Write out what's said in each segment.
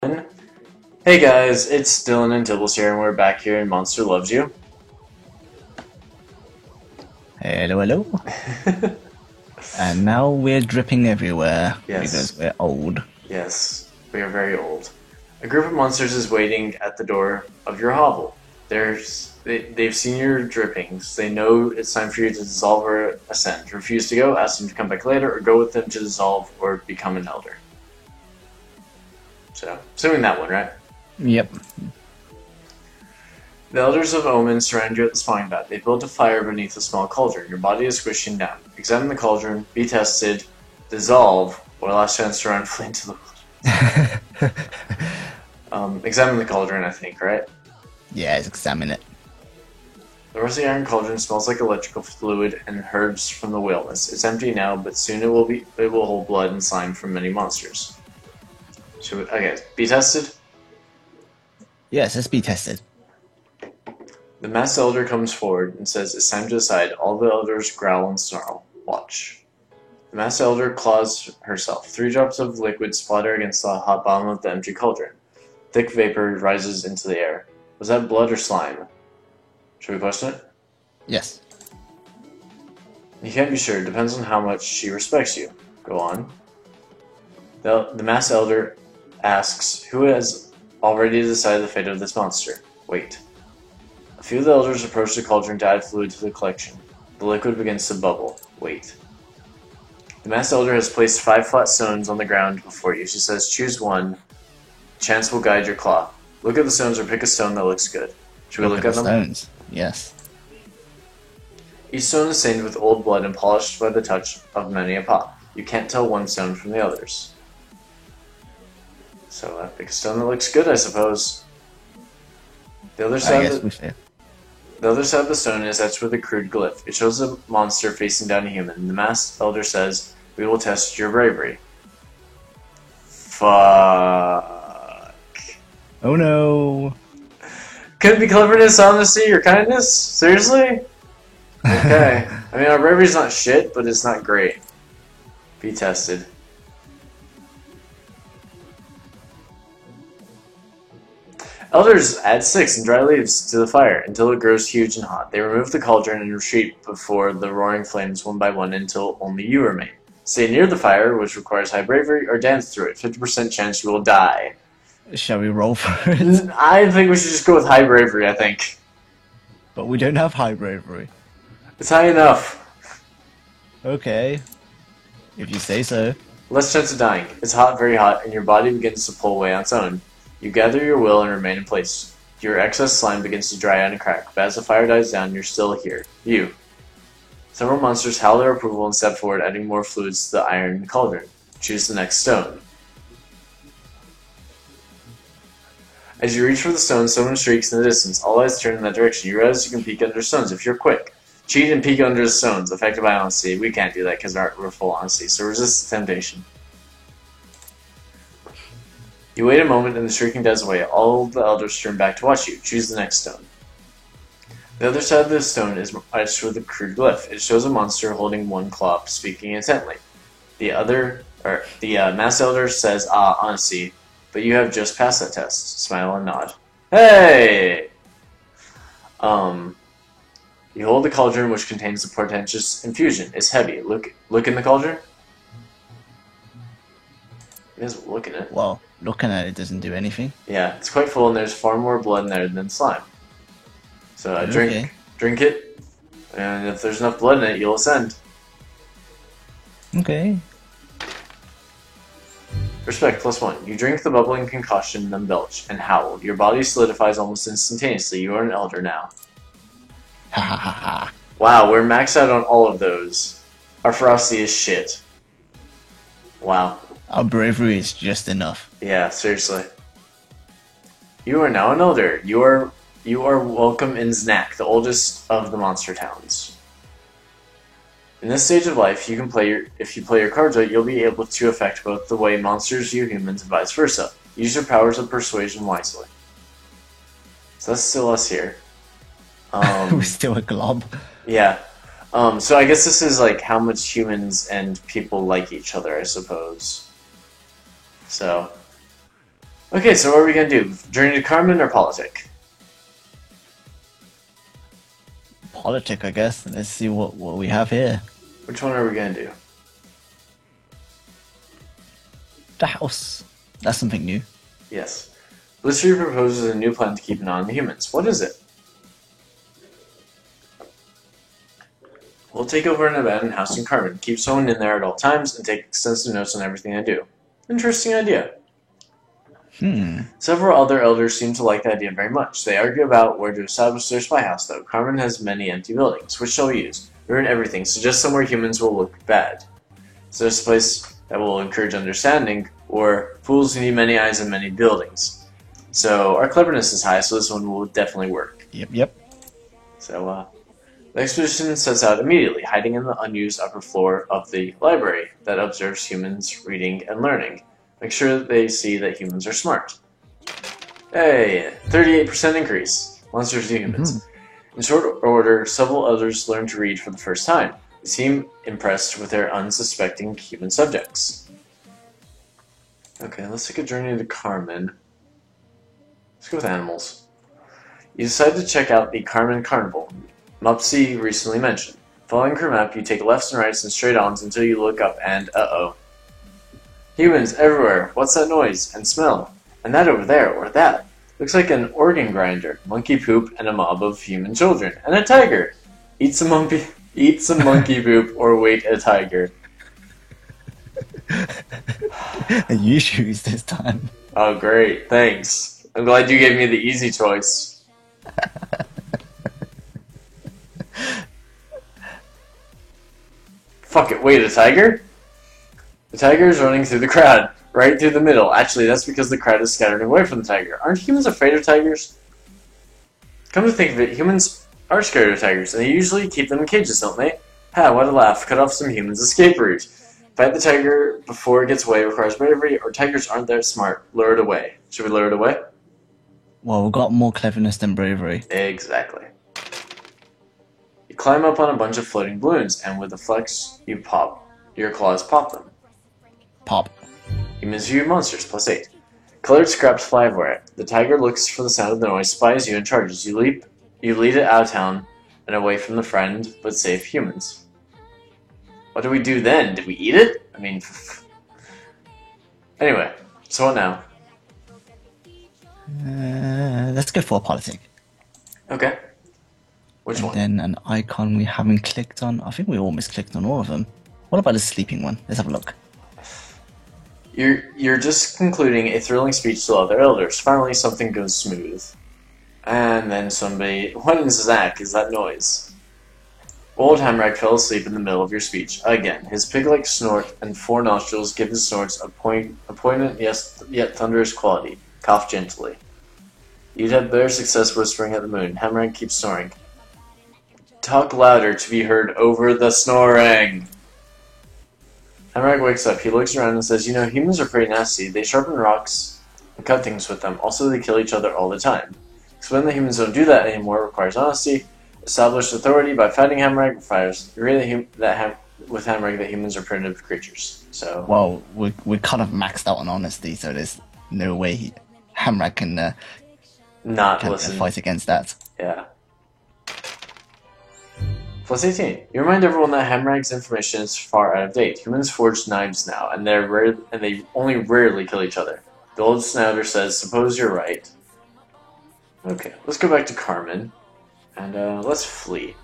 Hey guys, it's Dylan and Dibbles here, and we're back here in Monster Loves You. Hello, hello. And now we're dripping everywhere because Yes, we're old. yes, we are very old. A group of monsters is waiting at the door of your hovel. They've seen your drippings. They know it's time for you to dissolve or ascend. Refuse to go, ask them to come back later, or go with them to dissolve or become an elder. So, assuming that one, right? Yep. The Elders of Omen surround you at the spawning pad. They build a fire beneath a small cauldron. Your body is squishing down. Examine the cauldron, be tested, dissolve, or last chance to run flee into the examine the cauldron, I think, right? Yeah, let's examine it. The rusty iron cauldron smells like electrical fluid and herds from the whaleness. It's empty now, but soon it will hold blood and slime from many monsters. Okay, be tested. Yes, let's be tested. The masked elder comes forward and says, "It's time to decide." All the elders growl and snarl. Watch. The masked elder claws herself. 3 drops of liquid splatter against the hot bottom of the empty cauldron. Thick vapor rises into the air. Was that blood or slime? Should we question it? Yes. You can't be sure. It depends on how much she respects you. Go on. The masked elder asks, "Who has already decided the fate of this monster?" Wait. A few of the elders approach the cauldron to add fluid to the collection. The liquid begins to bubble. Wait. The masked elder has placed 5 flat stones on the ground before you. She says, "Choose one. Chance will guide your claw. Look at the stones or pick a stone that looks good." Should we Look look at the at them? stones. Yes. Each stone is stained with old blood and polished by the touch of many a pop. You can't tell one stone from the others. So pick a stone that looks good, I suppose. The other I side guess of we the, fail. the other side of the stone is etched with a crude glyph. It shows a monster facing down a human. The masked elder says, "We will test your bravery." Fuck. Oh no. Could it be cleverness, honesty, or kindness? Seriously? Okay. I mean, our bravery's not shit, but it's not great. Be tested. Elders add sticks and dry leaves to the fire until it grows huge and hot. They remove the cauldron and retreat before the roaring flames one by one until only you remain. Stay near the fire, which requires high bravery, or dance through it. 50% chance you will die. Shall we roll for it? I think we should just go with high bravery, I think. But we don't have high bravery. It's high enough. Okay. If you say so. Less chance of dying. It's hot, very hot, and your body begins to pull away on its own. You gather your will and remain in place. Your excess slime begins to dry out and crack, but as the fire dies down, you're still here. You. Several monsters howl their approval and step forward, adding more fluids to the iron cauldron. Choose the next stone. As you reach for the stone, someone shrieks in the distance. All eyes turn in that direction. You realize you can peek under stones if you're quick. Cheat and peek under the stones. Affected by honesty. We can't do that because we're full honesty, so resist the temptation. You wait a moment and the shrieking dies away. All the elders turn back to watch you. Choose the next stone. The other side of the stone is etched with a crude glyph. It shows a monster holding one claw, speaking intently. The masked elder says, "Ah, honesty," but you have just passed that test. Smile and nod. Hey! You hold the cauldron which contains the portentous infusion. It's heavy. Look in the cauldron. You guys look in it. Well, looking at it doesn't do anything. Yeah, it's quite full and there's far more blood in there than slime. So Okay. drink it, and if there's enough blood in it, you'll ascend. Okay. Respect +1. You drink the bubbling concoction, then belch, and howl. Your body solidifies almost instantaneously. You are an elder now. Ha ha ha ha. Wow, we're maxed out on all of those. Our frosty is shit. Wow. Our bravery is just enough. Yeah, seriously. You are now an elder. You are welcome in Znak, the oldest of the monster towns. In this stage of life, if you play your cards right, you'll be able to affect both the way monsters view humans and vice versa. Use your powers of persuasion wisely. So that's still us here. We're still a glob. Yeah. So I guess this is like how much humans and people like each other, I suppose. So Okay, so what are we gonna do? Journey to Carmen or Politic? Politic, I guess. Let's see what we have here. Which one are we gonna do? The house. That's something new. Yes. Blistery proposes a new plan to keep an eye on the humans. What is it? We'll take over an abandoned house in Carmen, keep someone in there at all times, and take extensive notes on everything they do. Interesting idea. Several other elders seem to like the idea very much. They argue about where to establish their spy house, though. Carmen has many empty buildings. Which shall we use? Ruin everything. Suggest somewhere humans will look bad. Suggest a place that will encourage understanding, or fools who need many eyes and many buildings. So our cleverness is high, so this one will definitely work. Yep. So the expedition sets out immediately, hiding in the unused upper floor of the library that observes humans reading and learning. Make sure that they see that humans are smart. Hey, 38% increase. Monsters to humans. In short order, several others learn to read for the first time. They seem impressed with their unsuspecting human subjects. Okay, let's take a journey to Carmen. Let's go with animals. You decide to check out the Carmen Carnival, Mopsy recently mentioned. Following her map, you take lefts and rights and straight-ons until you look up and, uh-oh. Humans everywhere. What's that noise? And smell? And that over there, or that? Looks like an organ grinder, monkey poop, and a mob of human children. And a tiger! Eat some monkey poop, or wait a tiger. You choose this time. Oh, great. Thanks. I'm glad you gave me the easy choice. Fuck it, wait, a tiger? The tiger is running through the crowd, right through the middle. Actually, that's because the crowd is scattering away from the tiger. Aren't humans afraid of tigers? Come to think of it, humans are scared of tigers, and they usually keep them in cages, don't they? Ha, what a laugh. Cut off some humans' escape route. Fight the tiger before it gets away requires bravery, or tigers aren't that smart. Lure it away. Should we lure it away? Well, we've got more cleverness than bravery. Exactly. You climb up on a bunch of floating balloons, and with a flex, you pop. Your claws pop them. Pop. Humans view monsters, +8. Colored scraps fly everywhere. The tiger looks for the sound of the noise, spies you, and charges. You lead it out of town and away from the friend but safe humans. What do we do then? Did we eat it? I mean... Anyway, so what now? Let's go for a politic. Okay. Which one? Then an icon we haven't clicked on. I think we almost clicked on all of them. What about the sleeping one? Let's have a look. You're just concluding a thrilling speech to other elders. Finally, something goes smooth. And then somebody... What in Zach is that noise? Old Hamrak fell asleep in the middle of your speech. Again, his pig-like snort and 4 nostrils give his snorts a poignant yet thunderous quality. Cough gently. You'd have better success whispering at the moon. Hamrak keeps snoring. Talk louder to be heard over the snoring. Hamrak wakes up. He looks around and says, you know, humans are pretty nasty. They sharpen rocks and cut things with them. Also, they kill each other all the time. Explain that humans don't do that anymore requires honesty. Established authority by fighting Hamrak requires really with Hamrak that humans are primitive creatures. So well, we kind of maxed out on honesty, so there's no way Hamrak can not listen. Fight against that. Yeah. +18. You remind everyone that Hamrak's information is far out of date. Humans forge knives now, and they only rarely kill each other. The old snouter says, "Suppose you're right." Okay, let's go back to Carmen, and let's flee.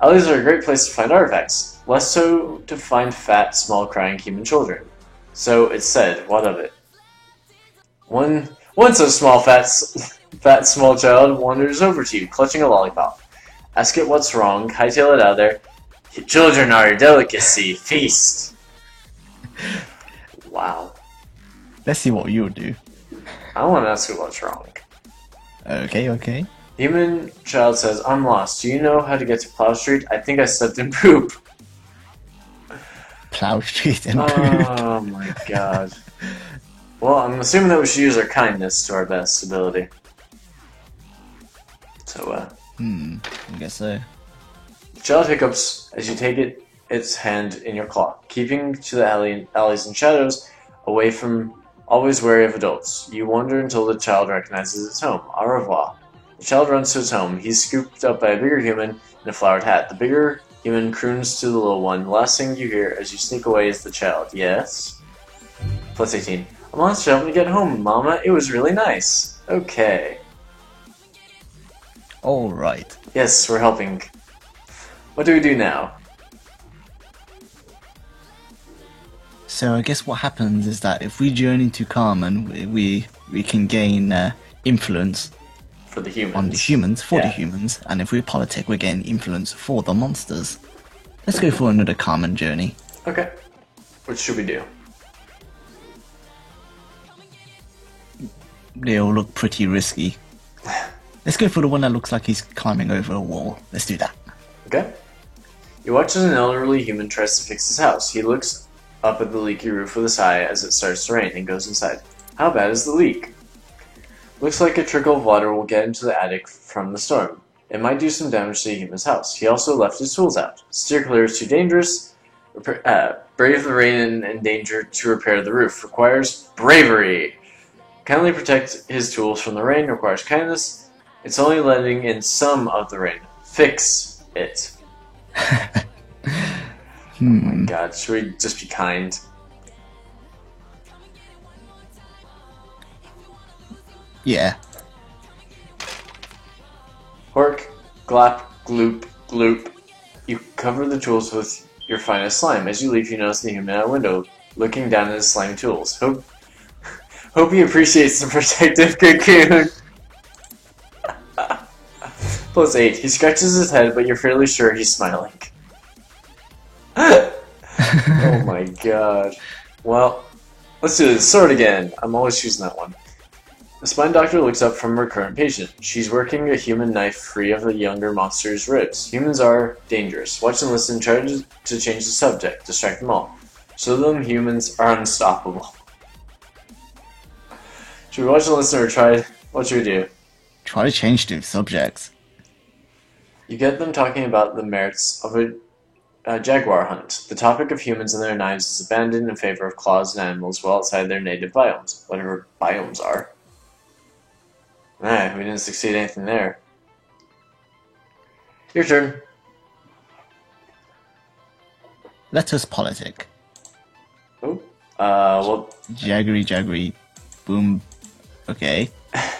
Alleys are a great place to find artifacts, less so to find fat, small, crying human children. So it's said. What of it? Once a small, fat, small child wanders over to you, clutching a lollipop. Ask it what's wrong, hightail it out of there. Children are a delicacy. Feast. Wow. Let's see what you would do. I want to ask it what's wrong. Okay. Human child says, I'm lost. Do you know how to get to Plow Street? I think I stepped in poop. Plow Street and poop. Oh my god. Well, I'm assuming that we should use our kindness to our best ability. So, I guess so. The child hiccups as you take its hand in your claw, keeping to the alleys and shadows away from always wary of adults. You wonder until the child recognizes its home. Au revoir. The child runs to his home. He's scooped up by a bigger human in a flowered hat. The bigger human croons to the little one. The last thing you hear as you sneak away is the child. Yes? Plus 18. A monster helped me get home, Mama. It was really nice. Okay. Alright. Yes, we're helping. What do we do now? So I guess what happens is that if we journey to Carmen, we can gain influence For the humans. on the humans, for the Yeah. humans, and if we politic, we gain influence for the monsters. Let's go for another Carmen journey. Okay. What should we do? They all look pretty risky. Let's go for the one that looks like he's climbing over a wall. Let's do that. Okay. You watch as an elderly human tries to fix his house. He looks up at the leaky roof with a sigh as it starts to rain and goes inside. How bad is the leak? Looks like a trickle of water will get into the attic from the storm. It might do some damage to the human's house. He also left his tools out. Steer clear is too dangerous. Brave the rain and danger to repair the roof. Requires bravery. Kindly protect his tools from the rain. Requires kindness. It's only letting in some of the rain. Fix it. Oh my god, should we just be kind? Yeah. Hork, glop, gloop, gloop. You cover the tools with your finest slime. As you leave, you notice the human at a window, looking down at his slimy tools. Hope he appreciates the protective cocoon. Plus 8. He scratches his head, but you're fairly sure he's smiling. Oh my god. Well, let's do this. Sword again. I'm always choosing that one. The spine doctor looks up from her current patient. She's working a human knife free of the younger monster's ribs. Humans are dangerous. Watch and listen. Try to change the subject. Distract them all. Show them humans are unstoppable. Should we watch and listen or try? What should we do? Try to change the subjects. You get them talking about the merits of a jaguar hunt. The topic of humans and their knives is abandoned in favor of claws and animals well outside their native biomes. Whatever biomes are. Nah, we didn't succeed anything there. Your turn. Let us politic. Oh, well, Jaggery, boom. Okay.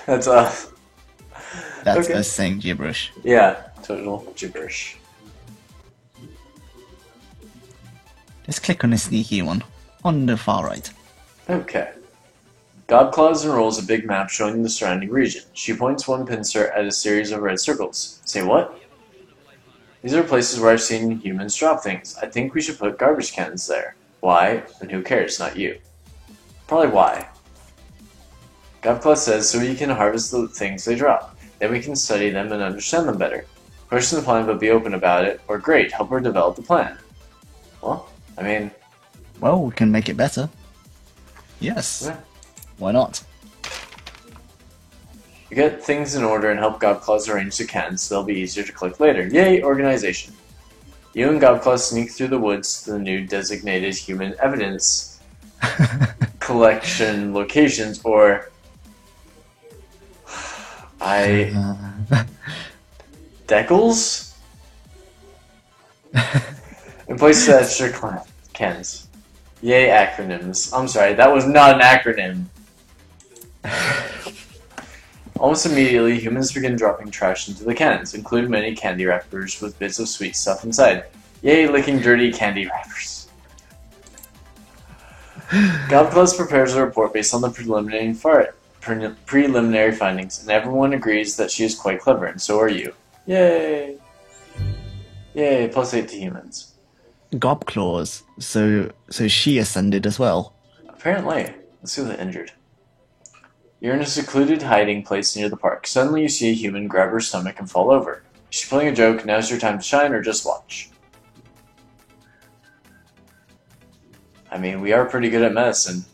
that's That's Okay. us saying gibberish. yeah, total gibberish. Let's click on the sneaky one. On the far right. Okay. Godclaws unrolls a big map showing the surrounding region. She points one pincer at a series of red circles. Say what? These are places where I've seen humans drop things. I think we should put garbage cans there. Why? And who cares? Not you. Probably why. Godclaw says so we can harvest the things they drop. Then we can study them and understand them better. Question the plan but be open about it, or great, help her develop the plan. Well, I mean, Well, we can make it better. Yes. yeah. Why not? You get things in order and help Godclaws arrange the cans so they'll be easier to collect later. Yay, organization. You and Godclaw sneak through the woods to the new designated human evidence collection locations, or decals? In place of extra cans. Yay, acronyms. I'm sorry, that was not an acronym. Almost immediately, humans begin dropping trash into the cans, including many candy wrappers with bits of sweet stuff inside. Yay, licking dirty candy wrappers. Godclaws prepares a report based on the preliminary findings, and everyone agrees that she is quite clever, and so are you. Yay! Yay, plus 8 to humans. Gobclaws. So she ascended as well. Apparently. Let's see the injured. You're in a secluded hiding place near the park. Suddenly you see a human grab her stomach and fall over. Is she playing a joke? Now's your time to shine, or just watch? I mean, we are pretty good at medicine.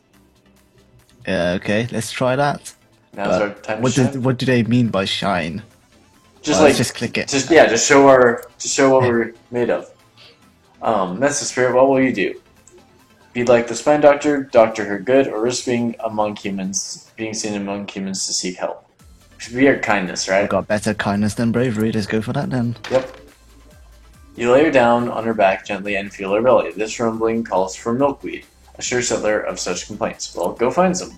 Okay, let's try that. Now's our time to shine. What do they mean by shine? Just let's just click it. Just show what we're made of. That's the spirit. What will you do? Be like the spine doctor, doctor her good, or risk being seen among humans to seek help. Should be our kindness, right? I've got better kindness than bravery. Let's go for that then. Yep. You lay her down on her back gently and feel her belly. This rumbling calls for milkweed, a sure settler of such complaints. Well, go find some.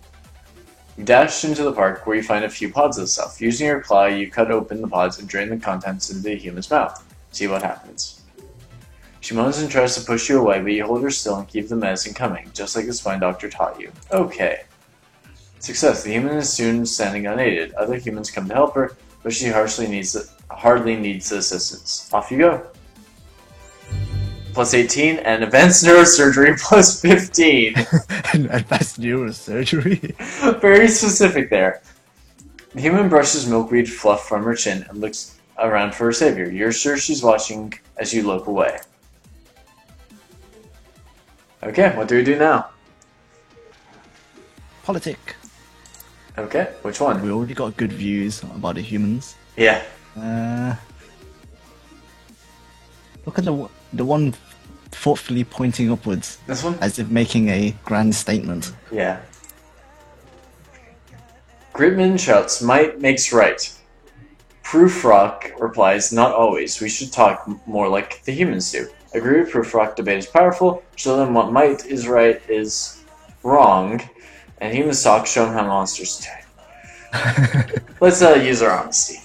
You dash into the park where you find a few pods of stuff. Using your claw, you cut open the pods and drain the contents into the human's mouth. See what happens. She moans and tries to push you away, but you hold her still and keep the medicine coming, just like the spine doctor taught you. Okay. Success. The human is soon standing unaided. Other humans come to help her, but she hardly needs the assistance. Off you go. Plus 18, and advanced neurosurgery plus 15. Advanced neurosurgery? Very specific there. The human brushes milkweed fluff from her chin and looks around for her savior. You're sure she's watching as you look away. Okay, what do we do now? Politic. Okay, which one? We already got good views about the humans. Yeah. Look at the one thoughtfully pointing upwards. This one? As if making a grand statement. Yeah. Gritman shouts, might makes right. Proofrock replies, not always. We should talk more like the humans do. Agree with Proofrock, debate is powerful. Show them what might is right is wrong. And humans talk, show them how monsters do. Let's use our honesty.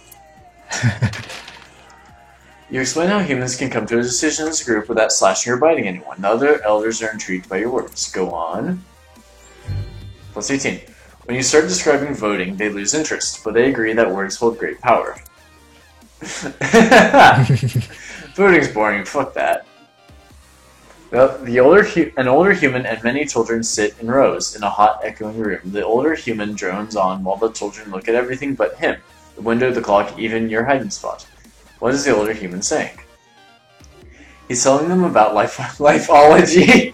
You explain how humans can come to a decision as a group without slashing or biting anyone. The other elders are intrigued by your words. Go on. Plus 18. When you start describing voting, they lose interest, but they agree that words hold great power. Voting's boring, fuck that. Well, an older human and many children sit in rows in a hot, echoing room. The older human drones on while the children look at everything but him. The window, the clock, even your hiding spot. What is the older human saying? He's telling them about lifeology.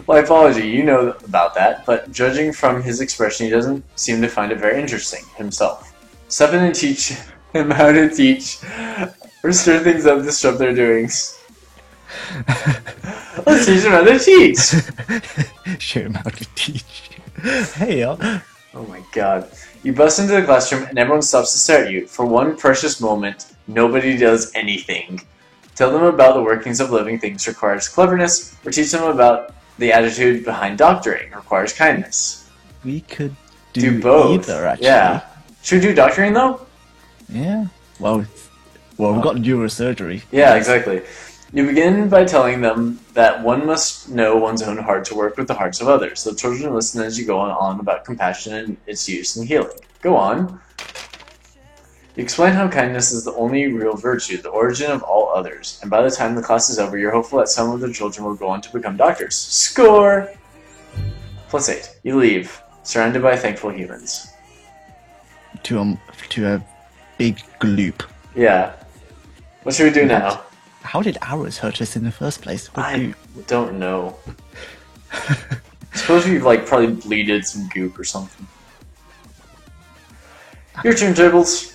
Lifeology, you know about that, but judging from his expression, he doesn't seem to find it very interesting himself. Step in and teach him how to teach, or stir things up, disrupt their doings. Let's teach him how to teach! Show him how to teach. Hey, y'all. Oh my god. You bust into the classroom and everyone stops to stare at you. For one precious moment, nobody does anything. Tell them about the workings of living things requires cleverness, or teach them about the attitude behind doctoring requires kindness. We could do both. Either, actually. Yeah. Should we do doctoring though? Yeah. Well, we've got neurosurgery. Yeah, exactly. You begin by telling them that one must know one's own heart to work with the hearts of others. The children listen as you go on about compassion and its use in healing. Go on. You explain how kindness is the only real virtue, the origin of all others, and by the time the class is over, you're hopeful that some of the children will go on to become doctors. Score! Plus 8. You leave, surrounded by thankful humans. To a big gloop. Yeah. What should we do now? How did arrows hurt us in the first place? I don't know. Suppose we've probably bleeded some goop or something. Your turn, Tibbles.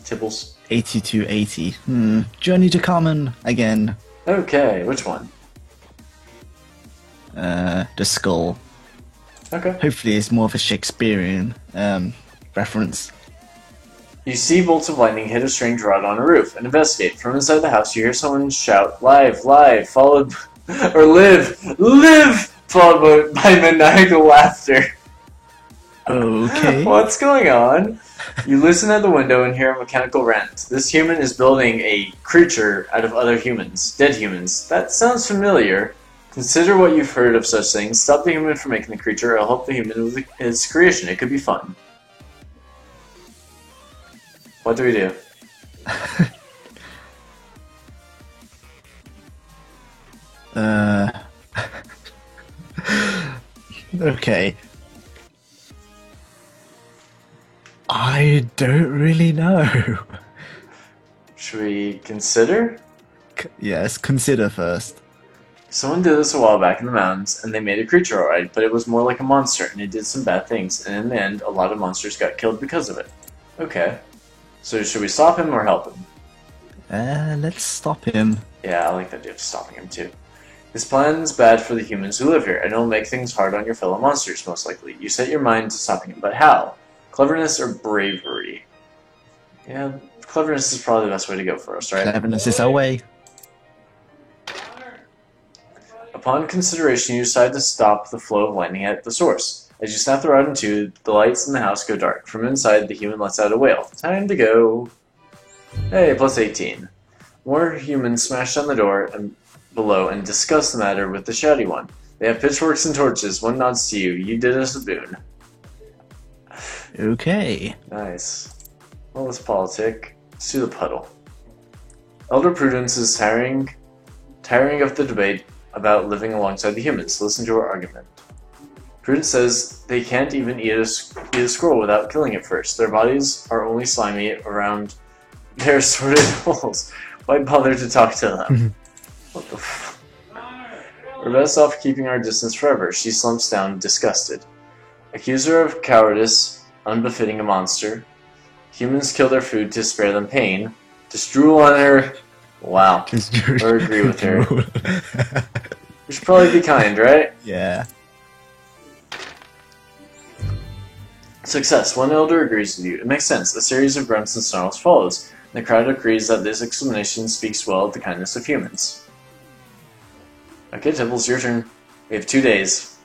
Tibbles. 8280. Journey to Carmen again. Okay, which one? The skull. Okay. Hopefully it's more of a Shakespearean reference. You see bolts of lightning hit a strange rod on a roof and investigate. From inside the house, you hear someone shout, "Live, live," followed, or "Live, live," followed by maniacal laughter. Okay. What's going on? You listen at the window and hear a mechanical rant. This human is building a creature out of other humans, dead humans. That sounds familiar. Consider what you've heard of such things. Stop the human from making the creature, or help the human with its creation. It could be fun. What do we do? Okay. I don't really know. Should we consider? Yes, consider first. Someone did this a while back in the mountains, and they made a creature alright, but it was more like a monster, and it did some bad things, and in the end, a lot of monsters got killed because of it. Okay. So should we stop him or help him? Let's stop him. Yeah, I like the idea of stopping him too. This plan's bad for the humans who live here, and it'll make things hard on your fellow monsters, most likely. You set your mind to stopping him, but how? Cleverness or bravery? Yeah, cleverness is probably the best way to go for us, right? Cleverness is our way. Upon consideration, you decide to stop the flow of lightning at the source. As you snap the rod in two, the lights in the house go dark. From inside, the human lets out a wail. Time to go. Hey, plus 18. More humans smash on the door and below and discuss the matter with the shouty one. They have pitchforks and torches. One nods to you. You did us a boon. Okay. Nice. Well, let's politic. Let's do the puddle. Elder Prudence is tiring of the debate about living alongside the humans. Listen to her argument. Prudence says they can't even eat a squirrel without killing it first. Their bodies are only slimy around their assorted holes. Why bother to talk to them? What the f... We're best off keeping our distance forever. She slumps down, disgusted. Accuse her of cowardice, unbefitting a monster. Humans kill their food to spare them pain. Just drool on her. Wow. Or agree with her. We should probably be kind, right? Yeah. Success. One elder agrees with you. It makes sense. A series of grunts and snarls follows. The crowd agrees that this explanation speaks well of the kindness of humans. Okay, Temples, your turn. We have 2 days.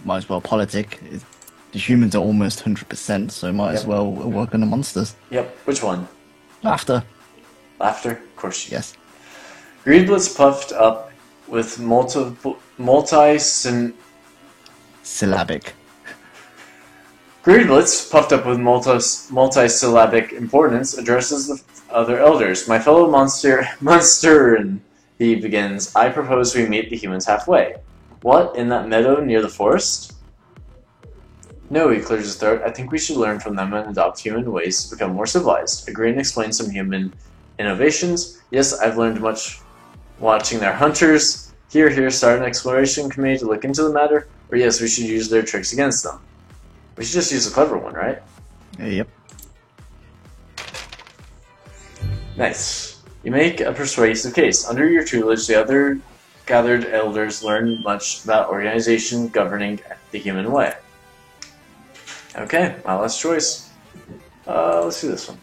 Might as well politic. The humans are almost 100%, so might as well work on the monsters. Yep, which one? Laughter. Laughter? Of course you. Yes. Greedblitz puffed up with Syllabic. Greedblitz, puffed up with multisyllabic importance, addresses the other elders. My fellow monster, he begins. I propose we meet the humans halfway. What, in that meadow near the forest? No, he clears his throat. I think we should learn from them and adopt human ways to become more civilized. Agree and explain some human innovations. Yes, I've learned much watching their hunters. Here, start an exploration committee to look into the matter. Or yes, we should use their tricks against them. We should just use a clever one, right? Yep. Nice. You make a persuasive case. Under your tutelage, the other gathered elders learn much about organization governing the human way. Okay, my last choice. Let's do this one.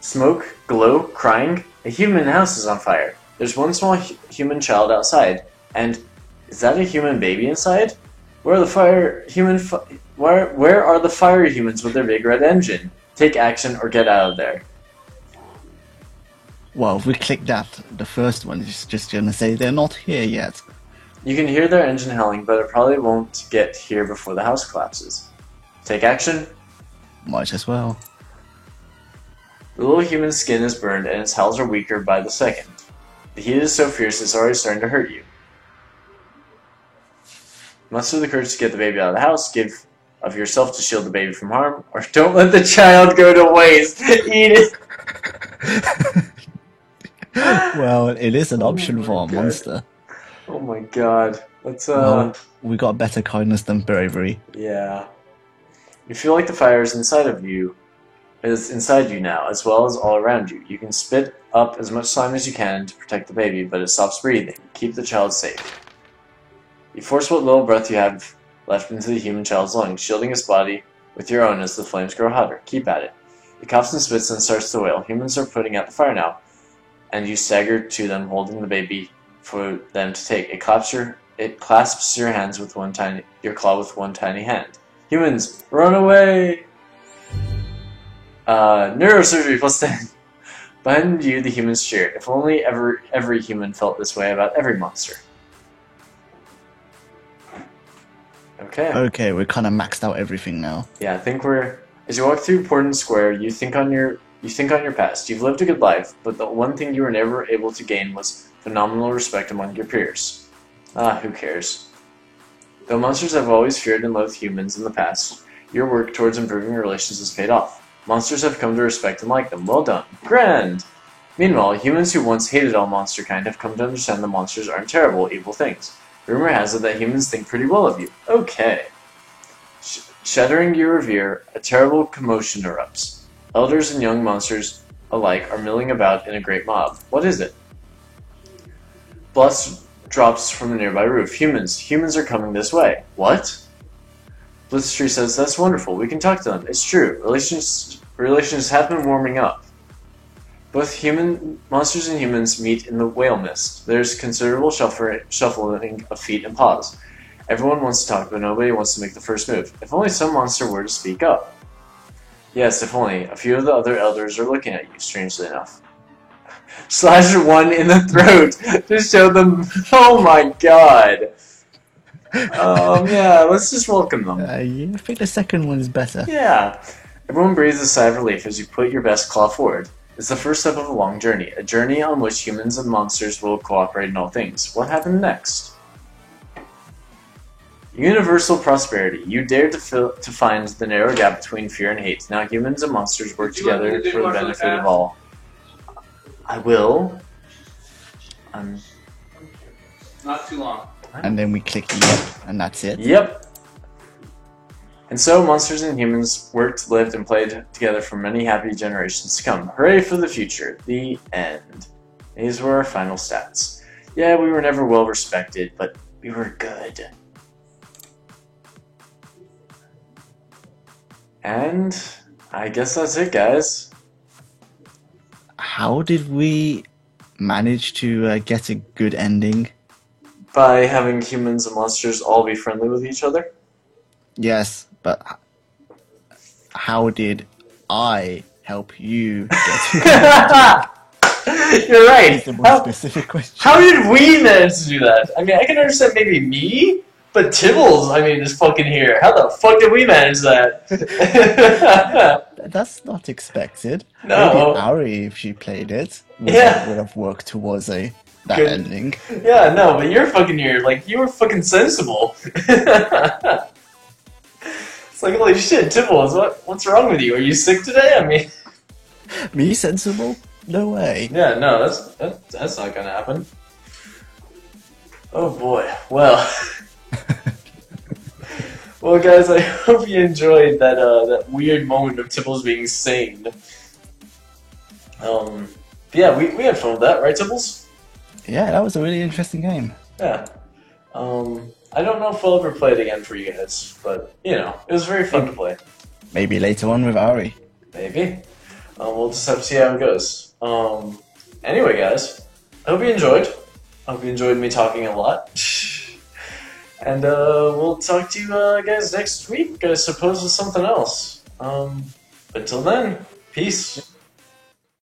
Smoke, glow, crying. A human house is on fire. There's one small human child outside, and is that a human baby inside? Where are the fire humans with their big red engine? Take action or get out of there. Well, if we click that, the first one is just gonna say they're not here yet. You can hear their engine howling, but it probably won't get here before the house collapses. Take action. Might as well. The little human's skin is burned and its howls are weaker by the second. The heat is so fierce it's already starting to hurt you. Muster the courage to get the baby out of the house, give of yourself to shield the baby from harm, or don't let the child go to waste. Eat it! Well, it is an option for a monster. Oh my god. Let's, Well, we got better kindness than bravery. Yeah. You feel like the fire is inside you now, as well as all around you. You can spit up as much slime as you can to protect the baby, but it stops breathing. Keep the child safe. You force what little breath you have left into the human child's lungs, shielding his body with your own as the flames grow hotter. Keep at it. It coughs and spits and starts to wail. Humans are putting out the fire now, and you stagger to them, holding the baby for them to take. It clasps your hands with your claw with one tiny hand. Humans, run away! Neurosurgery plus 10. Behind you, the humans cheer. If only every human felt this way about every monster. Okay. Okay, we're kind of maxed out everything now. Yeah, I think as you walk through Portland Square, you think on your past. You've lived a good life, but the one thing you were never able to gain was phenomenal respect among your peers. Who cares? Though monsters have always feared and loathed humans in the past, your work towards improving relations has paid off. Monsters have come to respect and like them. Well done. Grand! Meanwhile, humans who once hated all monster kind have come to understand that monsters aren't terrible, evil things. Rumor has it that humans think pretty well of you. Okay. Shattering your revere, a terrible commotion erupts. Elders and young monsters alike are milling about in a great mob. What is it? Blitz drops from a nearby roof. Humans are coming this way. What? Blitztree says, that's wonderful. We can talk to them. It's true. Relations have been warming up. Both monsters and humans meet in the whale mist. There's considerable shuffling of feet and paws. Everyone wants to talk, but nobody wants to make the first move. If only some monster were to speak up. Yes, if only. A few of the other elders are looking at you, strangely enough. Slasher one in the throat to show them. Oh my god. Yeah, let's just welcome them. Yeah, I think the second one is better. Yeah. Everyone breathes a sigh of relief as you put your best claw forward. It's the first step of a long journey, a journey on which humans and monsters will cooperate in all things. What happened next? Universal prosperity. You dared to find the narrow gap between fear and hate. Now humans and monsters work together for the benefit of all. I will. Not too long. And then we click yep, and that's it. Yep. And so monsters and humans worked, lived, and played together for many happy generations to come. Hooray for the future. The end. These were our final stats. Yeah, we were never well respected, but we were good. And I guess that's it, guys. How did we manage to get a good ending? By having humans and monsters all be friendly with each other? Yes, but how did I help you get You're right. It's a more specific question. How did we manage to do that? I mean, I can understand maybe me, but Tibbles, I mean, is fucking here. How the fuck did we manage that? That's not expected. No. Maybe Ari, if she played it, would have worked towards that Good. ending. Yeah, no, but you're fucking here. Like, you were fucking sensible. It's like, holy shit, Tibbles, what's wrong with you? Are you sick today? I mean... Me sensible? No way. Yeah, no, that's not gonna happen. Oh boy. Well... Well, guys, I hope you enjoyed that weird moment of Tibbles being sane. Yeah, we had fun with that, right, Tibbles? Yeah, that was a really interesting game. Yeah. I don't know if I'll ever play it again for you guys, but, you know, it was very fun to play. Maybe later on with Ari. Maybe. We'll just have to see how it goes. Anyway, guys, I hope you enjoyed. I hope you enjoyed me talking a lot. And we'll talk to you guys next week, I suppose, with something else. Until then, peace.